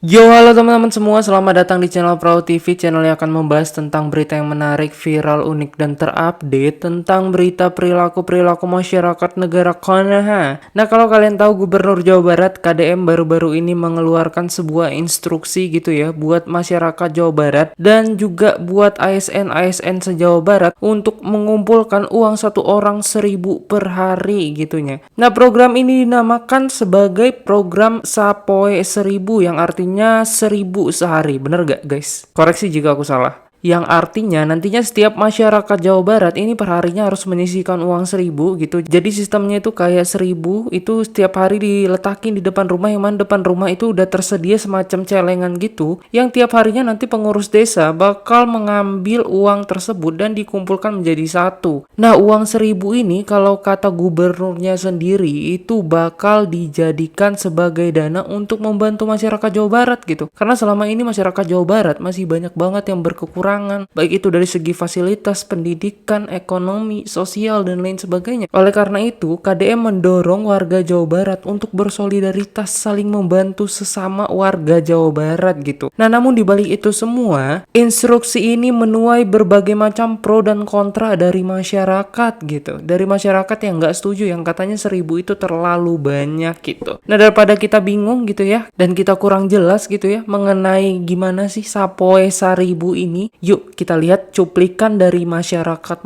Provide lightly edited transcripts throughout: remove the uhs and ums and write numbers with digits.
Yo, halo teman-teman semua, selamat datang di channel Prau TV, channel yang akan membahas tentang berita yang menarik, viral, unik, dan terupdate tentang berita perilaku masyarakat negara Konoha. Nah, kalau kalian tahu Gubernur Jawa Barat KDM baru-baru ini mengeluarkan sebuah instruksi gitu ya buat masyarakat Jawa Barat dan juga buat ASN se-Jawa Barat untuk mengumpulkan uang satu orang 1.000 per hari gitunya. Nah, program ini dinamakan sebagai program Sapoe 1.000 yang artinya 1.000 sehari, bener gak guys? Koreksi jika aku salah. Yang artinya nantinya setiap masyarakat Jawa Barat ini perharinya harus menyisihkan uang 1.000 gitu. Jadi sistemnya itu kayak 1.000 itu setiap hari diletakin di depan rumah, yang mana depan rumah itu udah tersedia semacam celengan gitu. Yang tiap harinya nanti pengurus desa bakal mengambil uang tersebut dan dikumpulkan menjadi satu. Nah, uang 1.000 ini kalau kata gubernurnya sendiri itu bakal dijadikan sebagai dana untuk membantu masyarakat Jawa Barat gitu. Karena selama ini masyarakat Jawa Barat masih banyak banget yang berkekurangan, baik itu dari segi fasilitas, pendidikan, ekonomi, sosial, dan lain sebagainya. Oleh karena itu, KDM mendorong warga Jawa Barat untuk bersolidaritas saling membantu sesama warga Jawa Barat gitu. Nah, namun dibalik itu semua, instruksi ini menuai berbagai macam pro dan kontra dari masyarakat gitu. Dari masyarakat yang nggak setuju, yang katanya 1.000 itu terlalu banyak gitu. Nah, daripada kita bingung gitu ya, dan kita kurang jelas gitu ya mengenai gimana sih Sapoe 1.000 ini, yuk kita lihat cuplikan dari masyarakat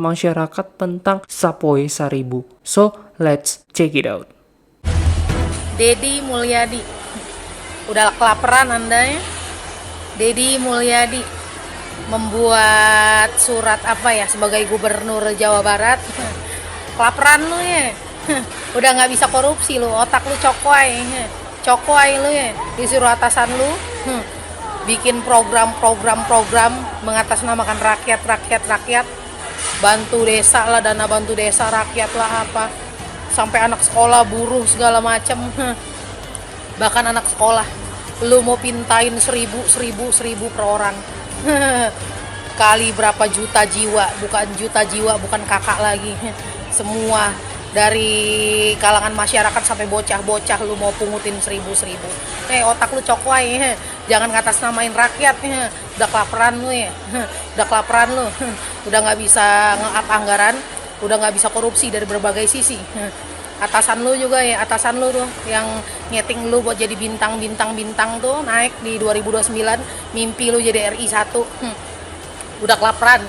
tentang Sapoe 1.000. So, let's check it out. Dedi Mulyadi, udah kelaparan Anda ya? Dedi Mulyadi membuat surat apa ya sebagai gubernur Jawa Barat. Kelaparan lu ya? Udah nggak bisa korupsi lu, otak lu cokoy lu ya, disuruh atasan lu bikin program mengatasnamakan rakyat, bantu desa lah, dana bantu desa rakyat lah apa, sampai anak sekolah buruh segala macam. Bahkan anak sekolah lu mau pintain 1.000 per orang. Kali berapa juta jiwa, bukan kakak lagi. Semua dari kalangan masyarakat sampai bocah-bocah lu mau pungutin 1.000. Otak lu cokwai, jangan ngatasnamain rakyat. Udah kelaparan lu ya. Udah nggak bisa nge-up anggaran, udah nggak bisa korupsi dari berbagai sisi. Atasan lu juga ya, atasan lu tuh yang nyeting lu buat jadi bintang tuh naik di 2029, mimpi lu jadi RI 1. Udah kelaparan,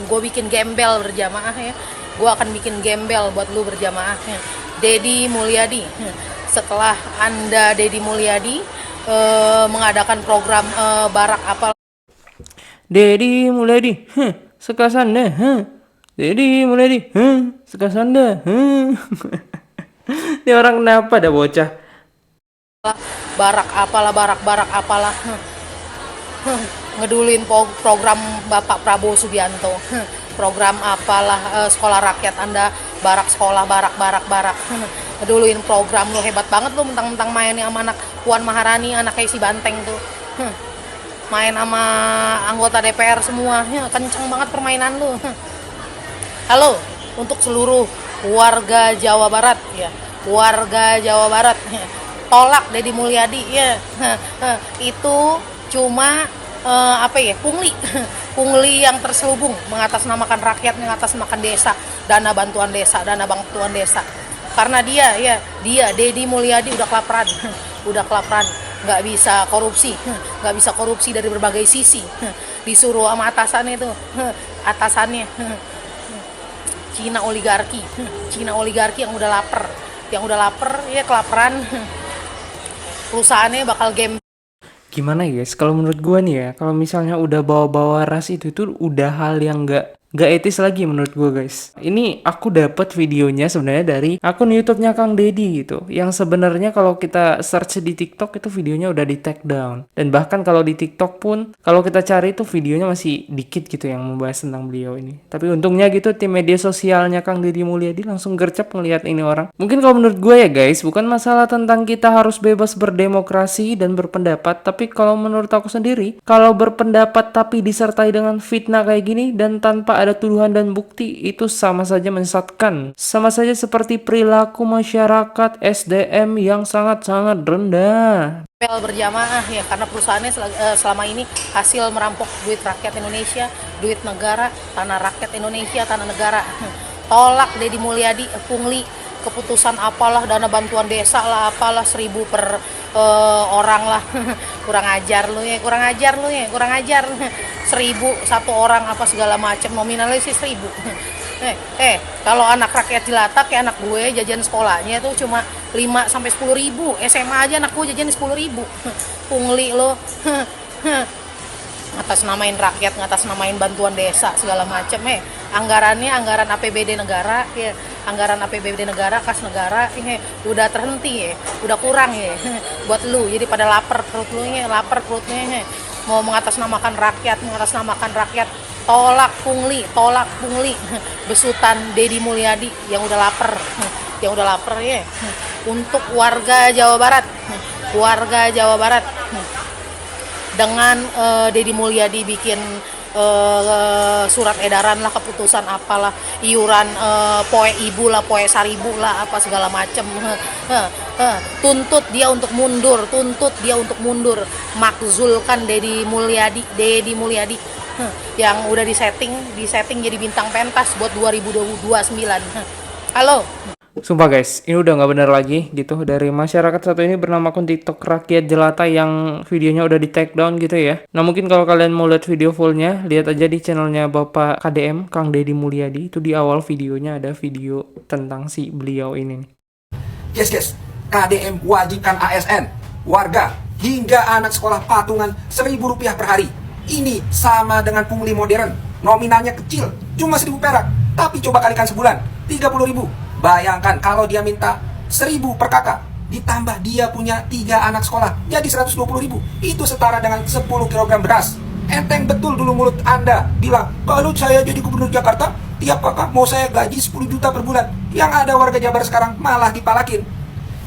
gue bikin gembel berjamaah ya. Gue akan bikin gembel buat lu berjamaah ya. Dedi Mulyadi, setelah Anda Dedi Mulyadi mengadakan program barak apal. Dedi Mulyadi, sekasanda, Dedi Mulyadi, sekasanda, Ini orang kenapa ada bocah? Barak apalah. Ngedulin program Bapak Prabowo Subianto. Program apalah sekolah rakyat Anda, barak sekolah, barak. Ngeduluin program lu, hebat banget lu, mentang-mentang main sama anak Puan Maharani, anak kayak si Banteng tuh. Main sama anggota DPR semua, kenceng banget permainan lu. Halo, untuk seluruh warga Jawa Barat ya, tolak Dedi Mulyadi ya. Itu cuma pungli yang terselubung mengatasnamakan rakyat, mengatasnamakan desa, dana bantuan desa. Karena dia Dedi Mulyadi udah kelaparan, nggak bisa korupsi dari berbagai sisi. Disuruh sama atasannya Cina oligarki yang udah lapar ya, kelaparan. Perusahaannya bakal game. Gimana ya guys, kalau menurut gua nih ya, kalau misalnya udah bawa-bawa ras itu udah hal yang nggak etis lagi menurut gua guys. Ini aku dapat videonya sebenarnya dari akun YouTube-nya Kang Dedi gitu. Yang sebenarnya kalau kita search di TikTok itu videonya udah di take down. Dan bahkan kalau di TikTok pun kalau kita cari itu videonya masih dikit gitu yang membahas tentang beliau ini. Tapi untungnya gitu tim media sosialnya Kang Dedi Mulyadi langsung gercep ngelihat ini orang. Mungkin kalau menurut gue ya guys, bukan masalah tentang kita harus bebas berdemokrasi dan berpendapat, tapi kalau menurut aku sendiri, kalau berpendapat tapi disertai dengan fitnah kayak gini dan tanpa tanpa ada tuduhan dan bukti, itu sama saja menyesatkan. Sama saja seperti perilaku masyarakat SDM yang sangat-sangat rendah. Berjamaah ya, karena perusahaannya selama ini hasil merampok duit rakyat Indonesia, duit negara, tanah rakyat Indonesia, tanah negara. Tolak Deddy Mulyadi, pungli, keputusan apalah, dana bantuan desa lah, apalah 1.000 per orang lah. Kurang ajar lu ya, kurang ajar lu ya, kurang ajar. 1.000 satu orang apa segala macam, nominalnya sih 1.000. Kalau anak rakyat jelata kayak anak gue jajan sekolahnya tuh cuma 5 sampai 10 ribu. SMA aja anak gue jajan 10 ribu. Pungli lo. Ngatasnamain rakyat, ngatasnamain bantuan desa segala macam. Anggarannya anggaran APBD negara ya. Anggaran APBD negara, kas negara udah terhenti ya. Udah kurang ya. Buat lu jadi pada lapar perut lu ya, lapar perutnya. Mau mengatasnamakan rakyat, tolak pungli, besutan Deddy Mulyadi yang udah lapar ya. Untuk warga Jawa Barat dengan Deddy Mulyadi bikin surat edaran lah, keputusan apalah, iuran poe ibu lah, poe saribu lah, apa segala macem. Tuntut dia untuk mundur, makzulkan Deddy Mulyadi yang udah disetting jadi bintang pentas buat 2029. Halo. Sumpah guys, ini udah nggak bener lagi gitu. Dari masyarakat satu ini bernama akun TikTok Rakyat Jelata yang videonya udah di take down gitu ya. Nah mungkin kalau kalian mau lihat video fullnya, lihat aja di channelnya Bapak KDM, Kang Deddy Mulyadi. Itu di awal videonya ada video tentang si beliau ini nih. Yes, KDM wajibkan ASN, warga, hingga anak sekolah patungan Rp1.000 per hari. Ini sama dengan pungli modern, nominalnya kecil, cuma 1.000 perak. Tapi coba kalikan sebulan, 30.000. Bayangkan kalau dia minta 1.000 per kakak, ditambah dia punya 3 anak sekolah, jadi 120.000. Itu setara dengan 10 kg beras. Enteng betul dulu mulut Anda bilang, kalau saya jadi gubernur Jakarta, tiap kakak mau saya gaji 10 juta per bulan. Yang ada warga Jabar sekarang malah dipalakin.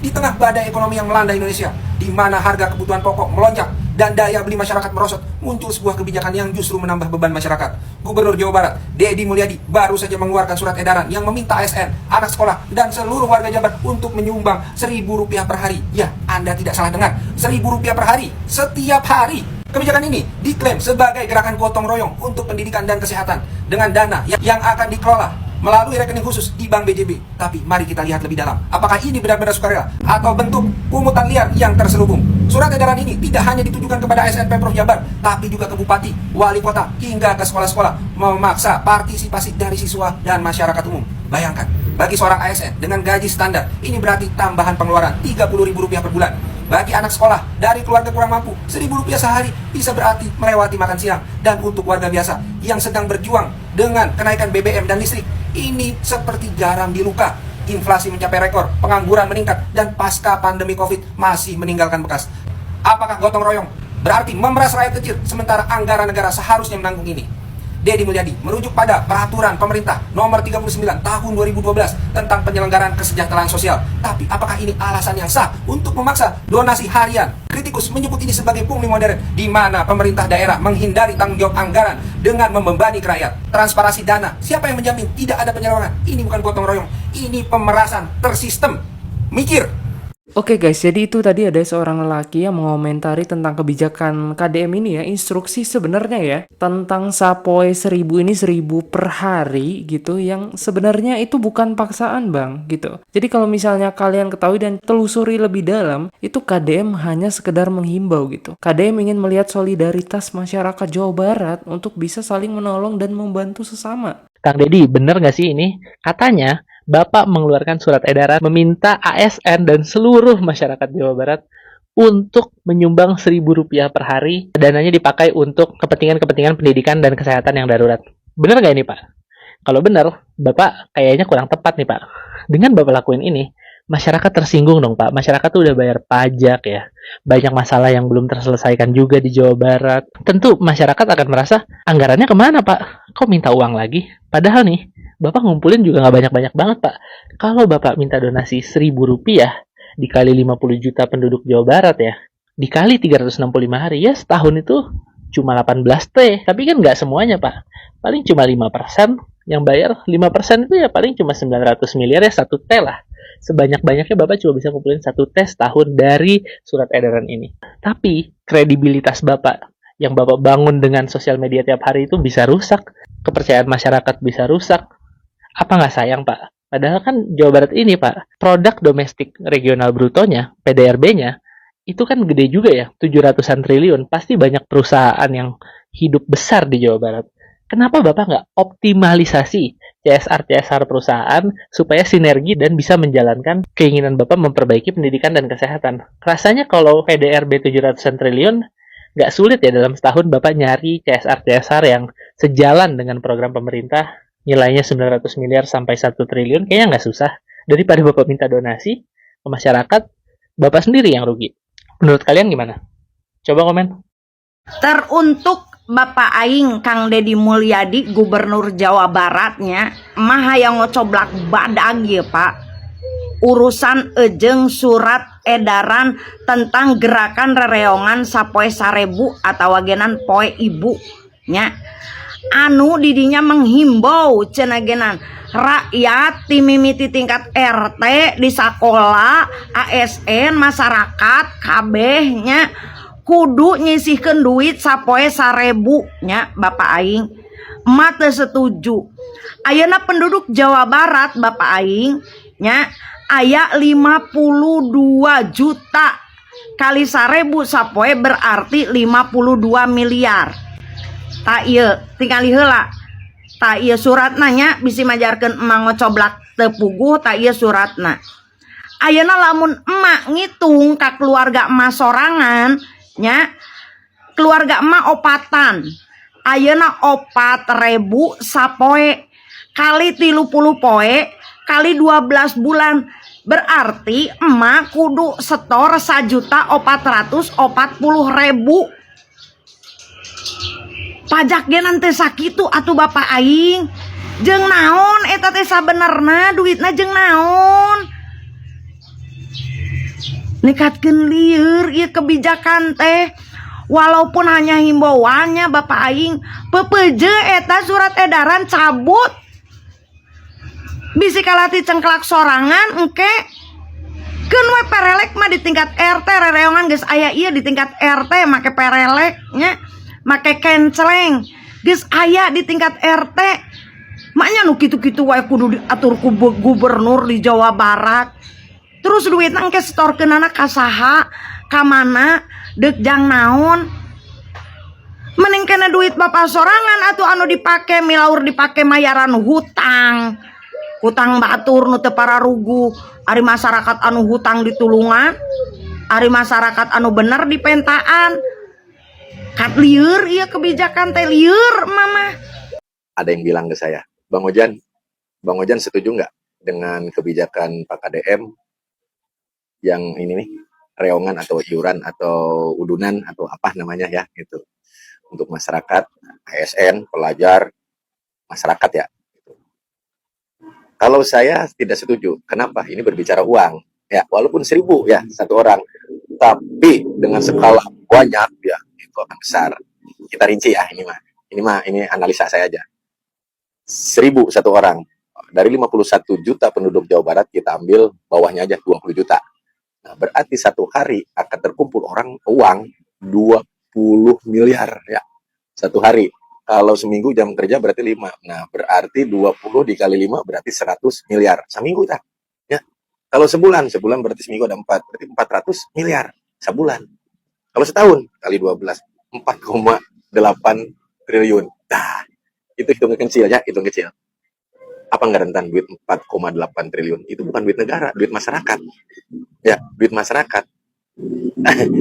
Di tengah badai ekonomi yang melanda Indonesia, di mana harga kebutuhan pokok melonjak dan daya beli masyarakat merosot, muncul sebuah kebijakan yang justru menambah beban masyarakat. Gubernur Jawa Barat, Deddy Mulyadi, baru saja mengeluarkan surat edaran yang meminta ASN, anak sekolah, dan seluruh warga Jabar untuk menyumbang Rp1.000 per hari. Ya, Anda tidak salah dengar, Rp1.000 per hari, setiap hari. Kebijakan ini diklaim sebagai gerakan gotong royong untuk pendidikan dan kesehatan dengan dana yang akan dikelola melalui rekening khusus di Bank BJB. Tapi mari kita lihat lebih dalam, apakah ini benar-benar sukarela atau bentuk pungutan liar yang terselubung. Surat edaran ini tidak hanya ditujukan kepada ASN Pemprov Jabar, tapi juga ke bupati, wali kota, hingga ke sekolah-sekolah, memaksa partisipasi dari siswa dan masyarakat umum. Bayangkan, bagi seorang ASN dengan gaji standar, ini berarti tambahan pengeluaran Rp30.000 per bulan. Bagi anak sekolah dari keluarga kurang mampu, Rp1.000 sehari bisa berarti melewati makan siang. Dan untuk warga biasa yang sedang berjuang dengan kenaikan BBM dan listrik, ini seperti garam di luka. Inflasi mencapai rekor, pengangguran meningkat, dan pasca pandemi COVID masih meninggalkan bekas. Apakah gotong royong berarti memeras rakyat kecil, sementara anggaran negara seharusnya menanggung ini? Deddy Mulyadi merujuk pada peraturan pemerintah nomor 39 tahun 2012 tentang penyelenggaraan kesejahteraan sosial. Tapi apakah ini alasan yang sah untuk memaksa donasi harian? Kritikus menyebut ini sebagai pungli modern, di mana pemerintah daerah menghindari tanggung jawab anggaran dengan membebani rakyat. Transparansi dana, siapa yang menjamin tidak ada penyelewengan? Ini bukan gotong royong, ini pemerasan tersistem. Mikir. Oke guys, jadi itu tadi ada seorang lelaki yang mengomentari tentang kebijakan KDM ini ya, instruksi sebenarnya ya, tentang sapoe 1.000 ini 1.000 per hari gitu, yang sebenarnya itu bukan paksaan bang gitu. Jadi kalau misalnya kalian ketahui dan telusuri lebih dalam, itu KDM hanya sekedar menghimbau gitu. KDM ingin melihat solidaritas masyarakat Jawa Barat untuk bisa saling menolong dan membantu sesama. Kang Deddy, bener nggak sih ini? Katanya Bapak mengeluarkan surat edaran meminta ASN dan seluruh masyarakat Jawa Barat untuk menyumbang Rp1.000 per hari. Dananya dipakai untuk kepentingan-kepentingan pendidikan dan kesehatan yang darurat. Bener nggak ini, Pak? Kalau bener, Bapak kayaknya kurang tepat nih, Pak. Dengan Bapak lakuin ini, masyarakat tersinggung dong, Pak. Masyarakat tuh udah bayar pajak ya. Banyak masalah yang belum terselesaikan juga di Jawa Barat. Tentu masyarakat akan merasa, anggarannya kemana, Pak? Kok minta uang lagi? Padahal nih, Bapak ngumpulin juga nggak banyak-banyak banget, Pak. Kalau Bapak minta donasi Rp1.000 dikali 50 juta penduduk Jawa Barat ya, dikali 365 hari, ya setahun itu cuma 18T, tapi kan nggak semuanya, Pak. Paling cuma 5% yang bayar. 5% itu ya paling cuma 900 miliar ya 1T lah. Sebanyak-banyaknya Bapak cuma bisa kumpulin 1T setahun dari surat edaran ini. Tapi kredibilitas Bapak yang Bapak bangun dengan sosial media tiap hari itu bisa rusak. Kepercayaan masyarakat bisa rusak. Apa nggak sayang, Pak? Padahal kan Jawa Barat ini, Pak, produk domestik regional brutonya, PDRB-nya, itu kan gede juga ya, 700-an triliun. Pasti banyak perusahaan yang hidup besar di Jawa Barat. Kenapa Bapak nggak optimalisasi CSR perusahaan supaya sinergi dan bisa menjalankan keinginan Bapak memperbaiki pendidikan dan kesehatan? Rasanya kalau PDRB 700-an triliun, nggak sulit ya dalam setahun Bapak nyari CSR yang sejalan dengan program pemerintah, nilainya 900 miliar sampai 1 triliun, kayaknya nggak susah. Daripada Bapak minta donasi ke masyarakat, Bapak sendiri yang rugi. Menurut kalian gimana? Coba komen. Teruntuk Bapak Aing Kang Deddy Mulyadi, Gubernur Jawa Baratnya, mah yang ngocoblak badag ya Pak. Urusan ejeng surat edaran tentang gerakan rereongan sapoe sarebu atau wagenan poe ibu nya. Anu didinya menghimbau cenagenan rakyat timimiti tingkat RT di sekolah ASN masyarakat kabehnya kudu nyisihkeun duit sapoe sarebu nya Bapak Aing. Emak teu setuju. Ayeuna penduduk Jawa Barat Bapak Aing nya aya 52 juta kali 1000 sapoe berarti 52 miliar. Tak ieu tinggali heula. Tak ieu suratna nya bisi majarkeun emang ngocoblak teu puguh tak ieu suratna. Ayeuna lamun emak ngitung ka keluarga emak sorangan nya keluarga emak opatan. Ayeuna 4.000 sapoe kali 30 poe kali 12 bulan berarti emak kudu setor 1.440.000. Pajak ge nanti sakitu atuh Bapak Aing. Jeung naon eta teh sabenerna duitna jeung naon? Nekatkeun lieur ieu kebijakan teh. Walaupun hanya himbauannya Bapak Aing, pepeje eta surat edaran cabut. Bisi kalati cengklak sorangan engke. Keun we perelek mah di tingkat RT rereongan geus aya ieu di tingkat RT make perelek nya. Make kenceleng geus aya di tingkat RT. Maknya nu kitu-kitu wae kudu diatur ku gubernur di Jawa Barat. Terus duitna engke setorkeunana ka saha, ka mana, deuk jang naon. Mending kena duit Bapak sorangan atuh anu dipake milaur dipake mayaran hutang. Hutang batur nu teu pararugu, ari masyarakat anu hutang ditulungan, ari masyarakat anu bener dipentaan. Kat lieur ieu kebijakan teh lieur mama. Ada yang bilang ke saya, Bang Ojan setuju nggak dengan kebijakan Pak KDM yang ini nih, reongan atau iuran atau udunan atau apa namanya ya gitu untuk masyarakat, ASN, pelajar, masyarakat ya. Gitu. Kalau saya tidak setuju, kenapa? Ini berbicara uang, ya walaupun 1.000 ya satu orang, tapi dengan skala banyak ya itu akan besar. Kita rinci ya ini analisa saya aja. 1.000 satu orang. Dari 51 juta penduduk Jawa Barat kita ambil bawahnya aja 20 juta. Nah, berarti satu hari akan terkumpul uang 20 miliar ya. Satu hari. Kalau seminggu jam kerja berarti 5. Nah, berarti 20 dikali 5 berarti 100 miliar. Seminggu tak? Ya. Kalau sebulan berarti seminggu ada 4. Berarti 400 miliar sebulan. Kalau setahun kali 12 4,8 triliun. Nah, itu hitung kecil ya, hitung kecil. Apa nggak rentan duit 4,8 triliun? Itu bukan duit negara, duit masyarakat. Ya, duit masyarakat.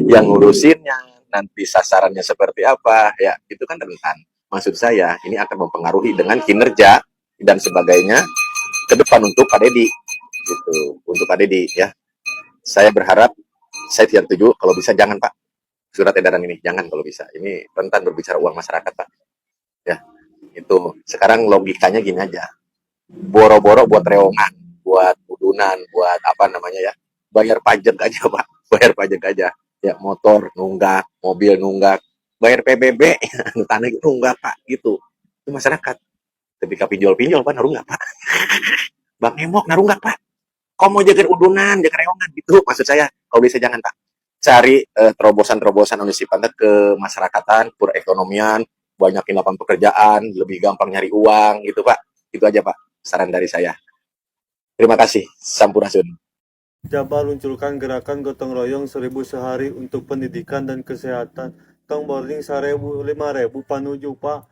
Yang ngurusinnya, nanti sasarannya seperti apa, ya itu kan rentan. Maksud saya, ini akan mempengaruhi dengan kinerja dan sebagainya ke depan untuk Pak Deddy. Gitu, untuk Pak Deddy ya. Saya berharap, saya tidak setuju, kalau bisa jangan Pak. Surat edaran ini, jangan kalau bisa. Ini rentan berbicara uang masyarakat Pak. Ya, itu sekarang logikanya gini aja. Boro-boro buat reongan, buat udunan, buat apa namanya ya, bayar pajak aja Pak, bayar pajak aja. Ya motor nunggak, mobil nunggak, bayar PBB, tanah itu enggak Pak, gitu. Itu masyarakat. Tapi pinjol-pinjol Pak, naruh enggak Pak? Bang Emok, naruh enggak Pak? Kau mau jaga udunan, jaga reongan, gitu. Maksud saya, kalau bisa jangan Pak. Cari terobosan-terobosan anu sifatnya ke masyarakatan, perekonomian, banyakin lapangan pekerjaan, lebih gampang nyari uang, gitu Pak. Itu aja Pak, saran dari saya. Terima kasih, Sampurasun. Jabar luncurkan gerakan gotong royong 1.000 sehari untuk pendidikan dan kesehatan. Tong boarding 1.000, 5.000 panuju Pak.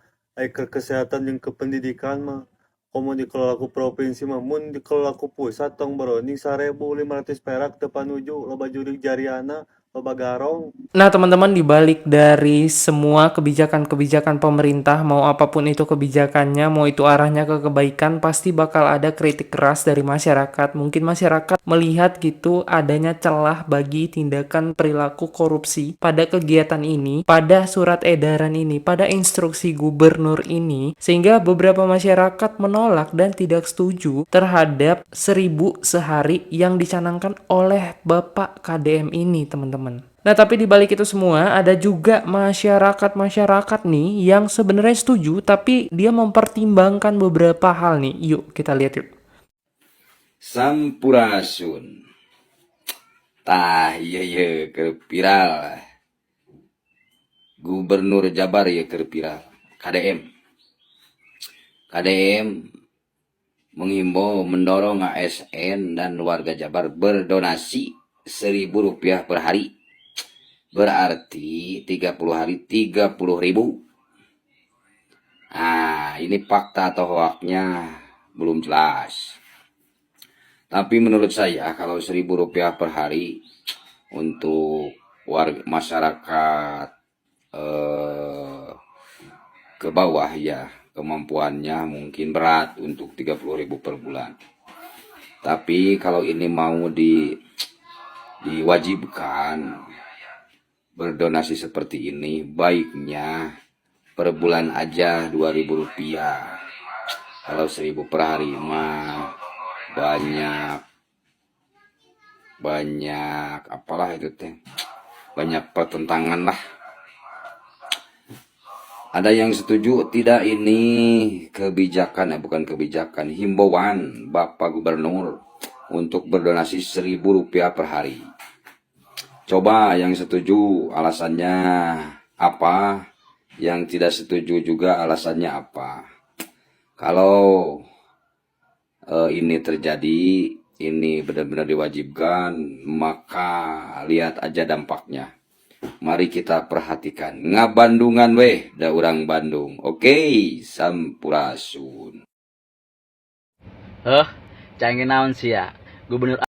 Ke kesehatan yang ke pendidikan mah. Komo dikelola ku provinsi mah. Mun dikelola ku pusat tong boarding 1.500 perak te panuju. Loba jurig jariana, loba garong. Nah, teman-teman, dibalik dari semua kebijakan-kebijakan pemerintah, mau apapun itu kebijakannya, mau itu arahnya ke kebaikan, pasti bakal ada kritik keras dari masyarakat. Mungkin masyarakat melihat gitu adanya celah bagi tindakan perilaku korupsi pada kegiatan ini, pada surat edaran ini, pada instruksi gubernur ini, sehingga beberapa masyarakat menolak dan tidak setuju terhadap 1.000 sehari yang dicanangkan oleh Bapak KDM ini, teman-teman. Nah, tapi di balik itu semua ada juga masyarakat-masyarakat nih yang sebenarnya setuju tapi dia mempertimbangkan beberapa hal nih. Yuk kita lihat yuk. Sampurasun. Tah iya ke viral. Gubernur Jabar ya ke viral. KDM menghimbau mendorong ASN dan warga Jabar berdonasi Rp1.000 per hari. Berarti 30 hari 30.000. Nah, ini fakta atau hoaknya belum jelas. Tapi menurut saya kalau Rp1.000 per hari untuk warga masyarakat ke bawah ya, kemampuannya mungkin berat untuk 30.000 per bulan. Tapi kalau ini mau diwajibkan berdonasi seperti ini, baiknya per bulan aja Rp2.000. Kalau 1.000 per hari mah banyak apalah itu teh, banyak pertentangan lah. Ada yang setuju tidak ini kebijakan, bukan kebijakan, himbauan Bapak Gubernur untuk berdonasi Rp1.000 per hari. Coba yang setuju alasannya apa, yang tidak setuju juga alasannya apa. Kalau ini terjadi, ini benar-benar diwajibkan, maka lihat aja dampaknya. Mari kita perhatikan. Ngabandungan weh, da urang Bandung. Oke, sampurasun. Canggih naon sih ya, Gubernur.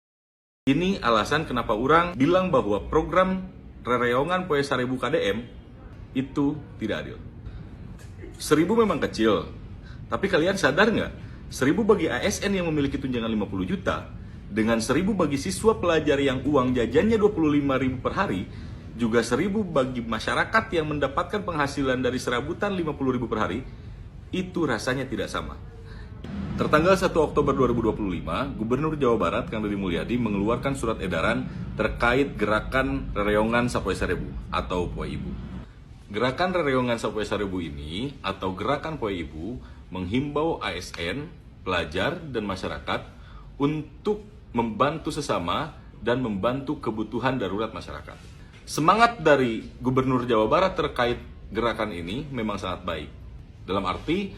Ini alasan kenapa orang bilang bahwa program rereongan poe 1.000 KDM itu tidak adil. 1.000 memang kecil, tapi kalian sadar nggak? 1.000 bagi ASN yang memiliki tunjangan 50 juta, dengan 1.000 bagi siswa pelajar yang uang jajannya 25.000 per hari, juga 1.000 bagi masyarakat yang mendapatkan penghasilan dari serabutan 50.000 per hari, itu rasanya tidak sama. Tertanggal 1 Oktober 2025, Gubernur Jawa Barat Kang Deddy Mulyadi mengeluarkan surat edaran terkait gerakan rereongan Sapoe 1.000 atau Poe Ibu. Gerakan rereongan Sapoe 1.000 ini atau gerakan Poe Ibu menghimbau ASN, pelajar, dan masyarakat untuk membantu sesama dan membantu kebutuhan darurat masyarakat. Semangat dari Gubernur Jawa Barat terkait gerakan ini memang sangat baik. Dalam arti,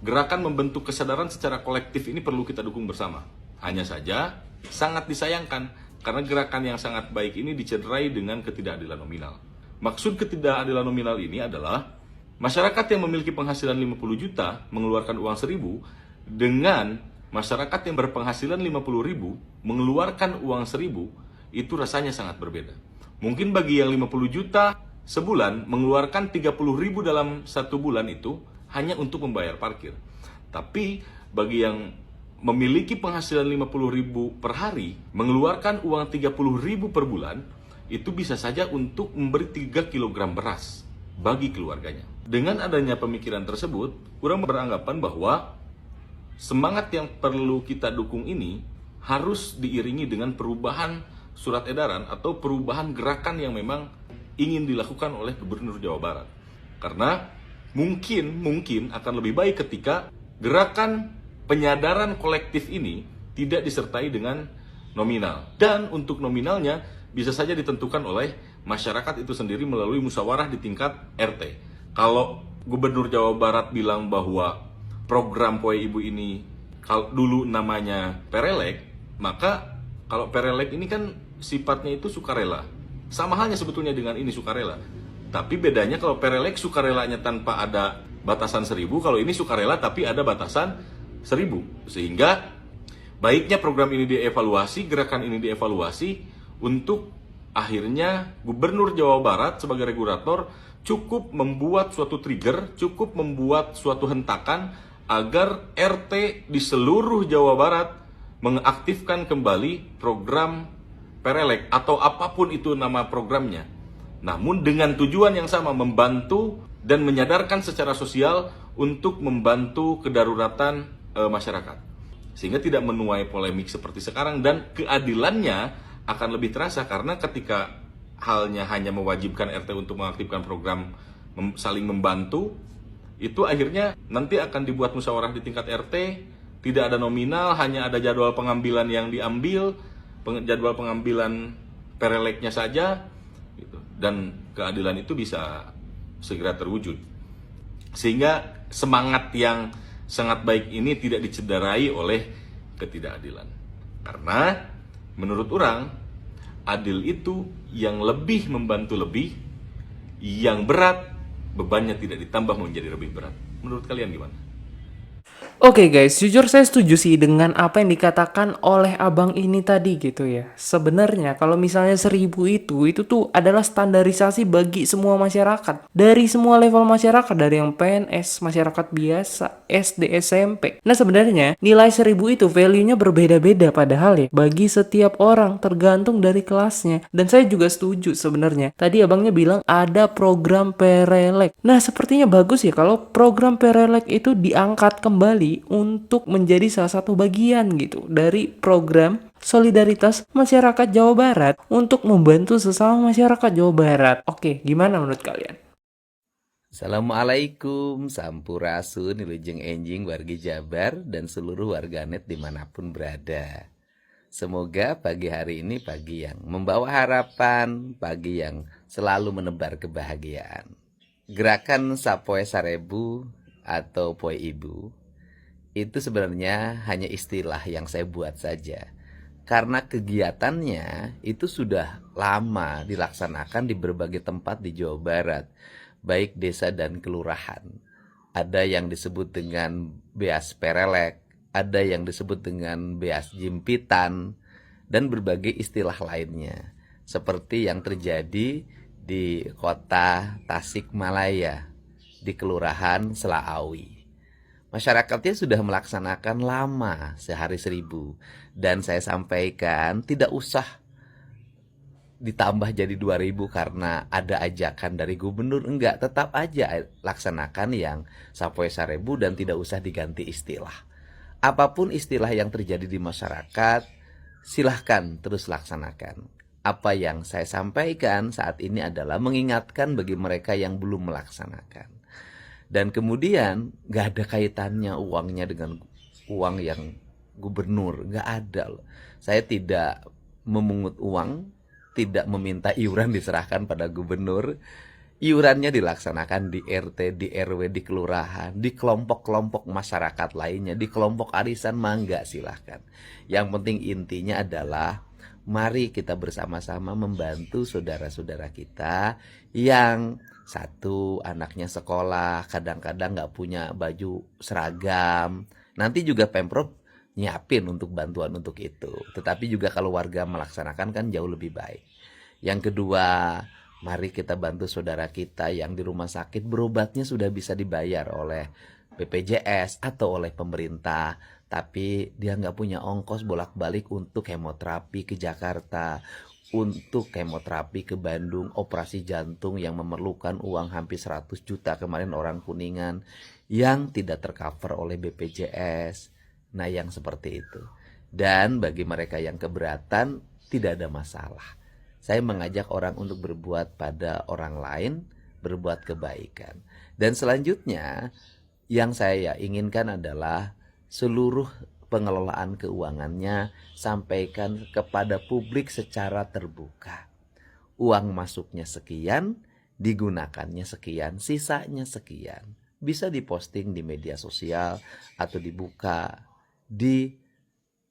gerakan membentuk kesadaran secara kolektif ini perlu kita dukung bersama. Hanya saja, sangat disayangkan karena gerakan yang sangat baik ini dicederai dengan ketidakadilan nominal. Maksud ketidakadilan nominal ini adalah masyarakat yang memiliki penghasilan 50 juta mengeluarkan uang 1.000 dengan masyarakat yang berpenghasilan 50.000 mengeluarkan uang 1.000, itu rasanya sangat berbeda. Mungkin bagi yang 50 juta sebulan mengeluarkan 30.000 dalam satu bulan itu hanya untuk membayar parkir. Tapi bagi yang memiliki penghasilan 50.000 per hari, mengeluarkan uang 30.000 per bulan, itu bisa saja untuk memberi 3 kg beras bagi keluarganya. Dengan adanya pemikiran tersebut, orang beranggapan bahwa semangat yang perlu kita dukung ini harus diiringi dengan perubahan surat edaran atau perubahan gerakan yang memang ingin dilakukan oleh Gubernur Jawa Barat. Karena mungkin akan lebih baik ketika gerakan penyadaran kolektif ini tidak disertai dengan nominal. Dan untuk nominalnya bisa saja ditentukan oleh masyarakat itu sendiri melalui musyawarah di tingkat RT. Kalau Gubernur Jawa Barat bilang bahwa program Poe Ibu ini dulu namanya Perelek, maka kalau Perelek ini kan sifatnya itu sukarela. Sama halnya sebetulnya dengan ini sukarela. Tapi bedanya kalau Perelek sukarelanya tanpa ada batasan 1.000, kalau ini sukarela tapi ada batasan 1.000. Sehingga baiknya program ini dievaluasi, gerakan ini dievaluasi untuk akhirnya Gubernur Jawa Barat sebagai regulator cukup membuat suatu trigger, cukup membuat suatu hentakan agar RT di seluruh Jawa Barat mengaktifkan kembali program Perelek atau apapun itu nama programnya. Namun dengan tujuan yang sama, membantu dan menyadarkan secara sosial untuk membantu kedaruratan masyarakat. Sehingga tidak menuai polemik seperti sekarang dan keadilannya akan lebih terasa karena ketika halnya hanya mewajibkan RT untuk mengaktifkan program saling membantu, itu akhirnya nanti akan dibuat musyawarah di tingkat RT, tidak ada nominal, hanya ada jadwal pengambilan yang diambil, jadwal pengambilan Pereleknya saja, gitu. Dan keadilan itu bisa segera terwujud. Sehingga semangat yang sangat baik ini tidak dicederai oleh ketidakadilan. Karena menurut orang, adil itu yang lebih membantu lebih, yang berat bebannya tidak ditambah menjadi lebih berat. Menurut kalian gimana? Oke guys, jujur saya setuju sih dengan apa yang dikatakan oleh abang ini tadi gitu ya. Sebenarnya kalau misalnya 1.000 itu tuh adalah standarisasi bagi semua masyarakat. Dari semua level masyarakat, dari yang PNS, masyarakat biasa, SD, SMP. Nah sebenarnya nilai 1.000 itu value-nya berbeda-beda padahal ya. Bagi setiap orang tergantung dari kelasnya. Dan saya juga setuju sebenarnya. Tadi abangnya bilang ada program Perelek. Nah sepertinya bagus ya kalau program Perelek itu diangkat kembali untuk menjadi salah satu bagian gitu dari program solidaritas masyarakat Jawa Barat untuk membantu sesama masyarakat Jawa Barat. Oke, gimana menurut kalian? Assalamualaikum, sampurasun, wilujeng enjing wargi Jabar dan seluruh warganet dimanapun berada. Semoga pagi hari ini pagi yang membawa harapan, pagi yang selalu menebar kebahagiaan. Gerakan Sapoe Sarebu atau Poe Ibu itu sebenarnya hanya istilah yang saya buat saja. Karena kegiatannya itu sudah lama dilaksanakan di berbagai tempat di Jawa Barat, baik desa dan kelurahan. Ada yang disebut dengan Beas Perelek, ada yang disebut dengan Beas Jimpitan, dan berbagai istilah lainnya. Seperti yang terjadi di kota Tasikmalaya, di kelurahan Selaawi. Masyarakatnya sudah melaksanakan lama, sehari 1.000. Dan saya sampaikan tidak usah ditambah jadi 2.000 karena ada ajakan dari gubernur. Enggak, tetap aja laksanakan yang Sapoe Sarebu dan tidak usah diganti istilah. Apapun istilah yang terjadi di masyarakat, silahkan terus laksanakan. Apa yang saya sampaikan saat ini adalah mengingatkan bagi mereka yang belum melaksanakan. Dan kemudian gak ada kaitannya uangnya dengan uang yang gubernur. Gak ada loh. Saya tidak memungut uang, tidak meminta iuran diserahkan pada gubernur. Iurannya dilaksanakan di RT, di RW, di kelurahan, di kelompok-kelompok masyarakat lainnya, di kelompok arisan mangga silahkan. Yang penting intinya adalah mari kita bersama-sama membantu saudara-saudara kita yang satu anaknya sekolah, kadang-kadang nggak punya baju seragam. Nanti juga Pemprov nyiapin untuk bantuan untuk itu. Tetapi juga kalau warga melaksanakan kan jauh lebih baik. Yang kedua, mari kita bantu saudara kita yang di rumah sakit berobatnya sudah bisa dibayar oleh BPJS atau oleh pemerintah. Tapi dia nggak punya ongkos bolak-balik untuk kemoterapi ke Jakarta, untuk kemoterapi ke Bandung, operasi jantung yang memerlukan uang hampir 100 juta kemarin orang Kuningan yang tidak tercover oleh BPJS. Nah yang seperti itu. Dan bagi mereka yang keberatan tidak ada masalah. Saya mengajak orang untuk berbuat pada orang lain berbuat kebaikan. Dan selanjutnya yang saya inginkan adalah seluruh pengelolaan keuangannya sampaikan kepada publik secara terbuka. Uang masuknya sekian, digunakannya sekian, sisanya sekian. Bisa diposting di media sosial atau dibuka di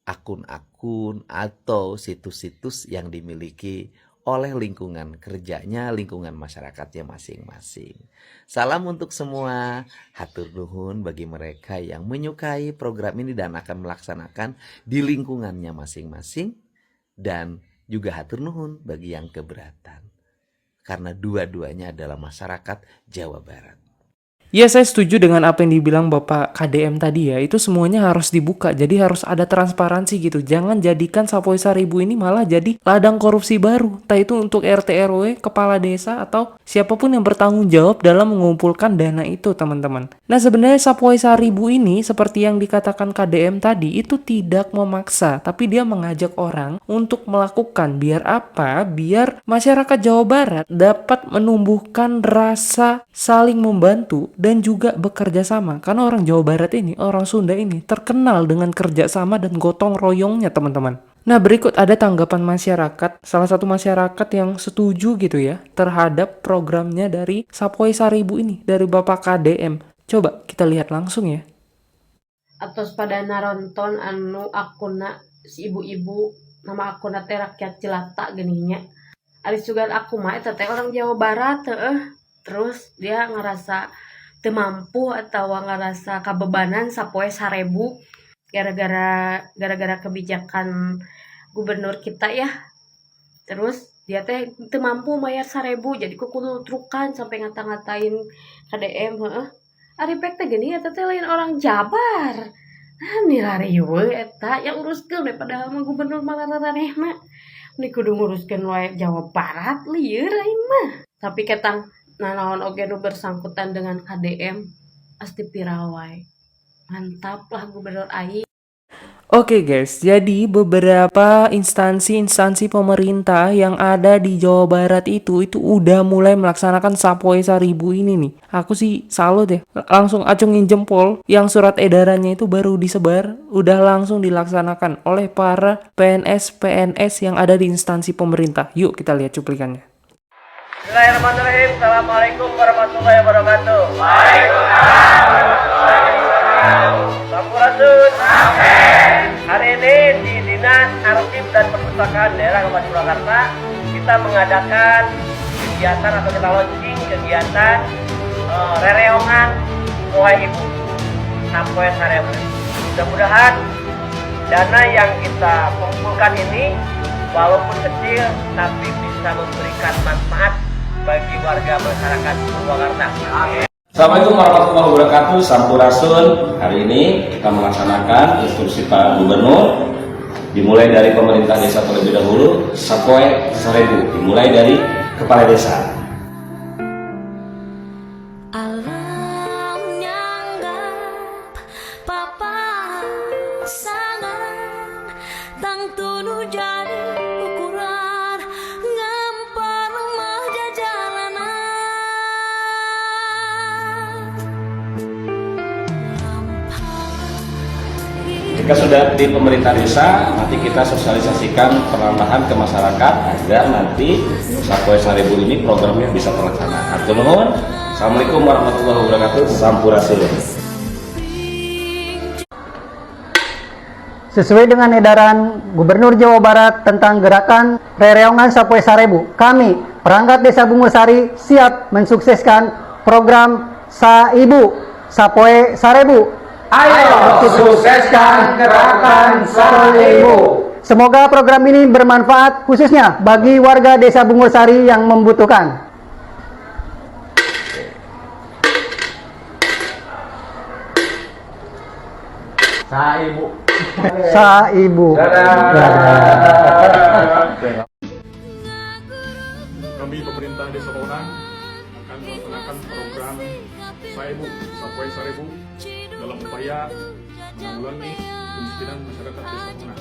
akun-akun atau situs-situs yang dimiliki oleh lingkungan kerjanya, lingkungan masyarakatnya masing-masing. Salam untuk semua, hatur nuhun bagi mereka yang menyukai program ini dan akan melaksanakan di lingkungannya masing-masing, dan juga hatur nuhun bagi yang keberatan, karena dua-duanya adalah masyarakat Jawa Barat. Ya, saya setuju dengan apa yang dibilang Bapak KDM tadi ya. Itu semuanya harus dibuka. Jadi harus ada transparansi gitu. Jangan jadikan Sapoi Seribu ini malah jadi ladang korupsi baru. Entah itu untuk RT RW, kepala desa, atau siapapun yang bertanggung jawab dalam mengumpulkan dana itu, teman-teman. Nah, sebenarnya Sapoi Seribu ini seperti yang dikatakan KDM tadi itu tidak memaksa, tapi dia mengajak orang untuk melakukan. Biar apa? Biar masyarakat Jawa Barat dapat menumbuhkan rasa saling membantu dan juga bekerja sama. Karena orang Jawa Barat ini, orang Sunda ini terkenal dengan kerja sama dan gotong royongnya, teman-teman. Nah, berikut ada tanggapan masyarakat, salah satu masyarakat yang setuju gitu ya terhadap programnya dari Sapoi Seribu ini, dari Bapak KDM. Coba kita lihat langsung ya. Atos pada naronton anu akuna si ibu-ibu, nama akuna teh rakyat Cilata geninya. Aris juga aku mah eta teh orang Jawa Barat terus dia ngerasa teu mampu atau ngerasa kebebanan Sapoi Seribu gara-gara kebijakan gubernur kita ya. Terus dia teh teu mampu bayar 1.000 jadi kudu trukan sampai ngata-ngatain KDM ari pek teh gini eta teh lain orang Jabar. Nilarieu eta yang uruskeun we padahal mah gubernur malah ranehna. Ini kudu nguruskeun wae Jawa Barat lieur aing mah. Tapi ketang nanaon oge nu bersangkutan dengan KDM asti pirawai. Mantap lah gubernur aing. Oke guys, jadi beberapa instansi pemerintah yang ada di Jawa Barat itu udah mulai melaksanakan Sapoi Seribu ini nih. Aku sih salut ya, langsung acungin jempol yang surat edarannya itu baru disebar, udah langsung dilaksanakan oleh para PNS yang ada di instansi pemerintah. Yuk kita lihat cuplikannya. Bismillahirrahmanirrahim. Assalamualaikum warahmatullahi wabarakatuh. Waalaikumsalam warahmatullahi wabarakatuh. Sampurasun. Hari ini di Dinas Arsip dan Perpustakaan Daerah Kabupaten Purwakarta kita mengadakan kegiatan atau kita launching kegiatan rereongan Poe Ibu Sapoi Seribu. Mudah-mudahan dana yang kita kumpulkan ini walaupun kecil tapi bisa memberikan manfaat bagi warga masyarakat Purwakarta. Assalamualaikum warahmatullahi wabarakatuh. Sampurasun. Hari ini kita melaksanakan instruksi Pak Gubernur, dimulai dari pemerintah desa terlebih dahulu, Sapoi Seribu, dimulai dari kepala desa. Jika sudah di pemerintah desa, nanti kita sosialisasikan perlahan-lahan ke masyarakat agar nanti Sapoi Seribu ini programnya bisa terlaksana. Hatur nuhun. Assalamualaikum warahmatullahi wabarakatuh. Sampurasun. Sesuai dengan edaran Gubernur Jawa Barat tentang gerakan rereongan Sapoi Seribu, kami, perangkat Desa Bungusari, siap mensukseskan program Saibu Sapoi Seribu. Ayo sukseskan gerakan Seribu. Semoga program ini bermanfaat khususnya bagi warga Desa Bungusari yang membutuhkan. Saibu. Saibu. Kami pemerintah Desa Bonang akan melaksanakan program Saibu Sapoi Seribu dalam upaya menanggulangi kemiskinan masyarakat Desa Bonang.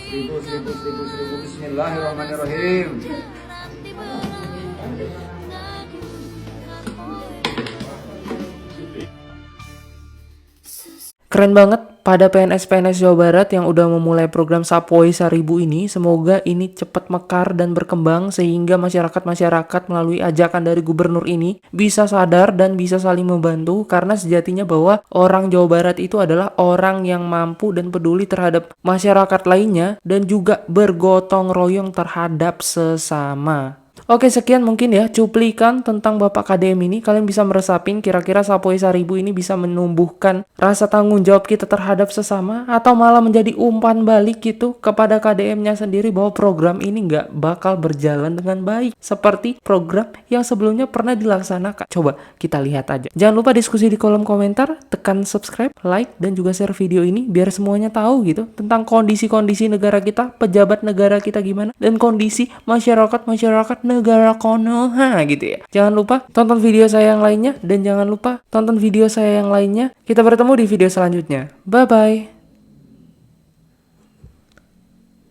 Seribu, bismillahirrahmanirrahim. Keren banget pada PNS-PNS Jawa Barat yang udah memulai program Sapoi 1000 ini. Semoga ini cepat mekar dan berkembang sehingga masyarakat-masyarakat melalui ajakan dari gubernur ini bisa sadar dan bisa saling membantu, karena sejatinya bahwa orang Jawa Barat itu adalah orang yang mampu dan peduli terhadap masyarakat lainnya dan juga bergotong royong terhadap sesama. Oke, sekian mungkin ya cuplikan tentang Bapak KDM ini. Kalian bisa meresapin kira-kira Sapoi 1000 ini bisa menumbuhkan rasa tanggung jawab kita terhadap sesama, atau malah menjadi umpan balik gitu kepada KDM-nya sendiri bahwa program ini nggak bakal berjalan dengan baik seperti program yang sebelumnya pernah dilaksanakan. Coba kita lihat aja. Jangan lupa diskusi di kolom komentar, tekan subscribe, like, dan juga share video ini biar semuanya tahu gitu tentang kondisi-kondisi negara kita, pejabat negara kita gimana, dan kondisi masyarakat negara Konoha gitu ya. Jangan lupa tonton video saya yang lainnya, dan jangan lupa tonton video saya yang lainnya. Kita bertemu di video selanjutnya. Bye bye.